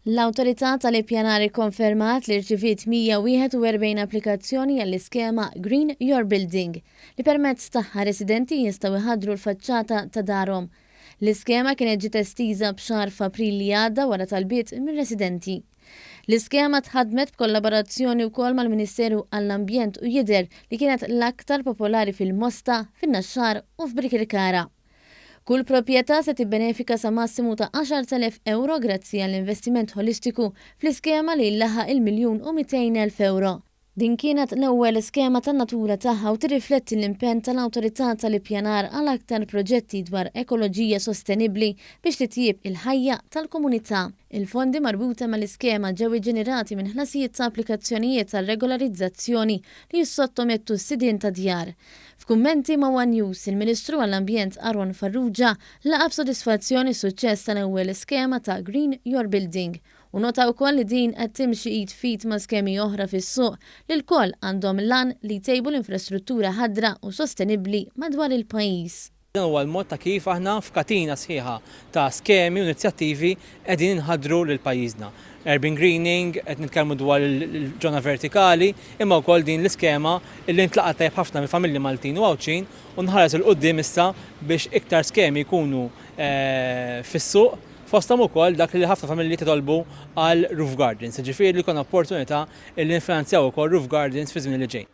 L-Awtorità tal-Ippjanar ikkonfermat li rċiviet 141 applikazzjoni għall-iskema Green Your Building li permezz tagħha residenti jistgħu jħaddru l-faċċata ta' darhom. L-iskema kienet ġiet estiża b'xahar f'April li għadda wara talbiet mir-residenti. L-iskema tħadmet b'kollaborazzjoni wkoll mal-Ministeru għall-Ambjent u jidher li kienet l-aktar popolari fil-Mosta, fin-Naxxar u f'Birkirkara. Kull proprjetà se tibbenefika sa massimu ta' 10,000 euro grazzi għall-investiment holistiku fl-iskema li jlaħħaq il-1,200,000 euro. Din kienet l-ewwel iskema tan-natura tagħha u tirrifletti l-impenn tal-Awtorità tal-Ippjanar għal aktar proġetti dwar ekoloġija sostenibbli biex titjieb il-ħajja tal-komunità. Il-fondi marbuta mal-iskema ġew ġenerati minn ħlasijiet ta' applikazzjonijiet tal-regolarizzazzjoni li jissottomettu s-sidien ta' djar. F'kummenti ma' One News, il-Ministru għall-Ambjent Aron Farrugia laqab sodisfazzjoni s-suċċess tal-ewwel iskema ta' Green Your Building u nota wkoll li din qed timxi id fit ma' skemi oħra fis-suq li l-koll għandhom lan li jtejbu l-infrastruttura ħadra u sostenibbli madwar il-pajjiż. Dan huwa l-mod ta' kif aħna f'katina sħiħa ta' skemi u inizjattivi qegħdin inħaddru lil pajjiżna. Urban greening, qed nitkellmu dwar il-ġona vertikali, imma wkoll din l-iskema illi ntlaqgħet tajjeb ħafna mill-familji Maltin u Għawċin u nħares il qudiem issa biex iktar skemi jkunu fis-suq fosthom ukoll dak li ħafna familji titolbu għal roof gardens. Ġifieri li jkun opportunità illi nfinanzjaw ukoll roof gardens fi żmien li ġej.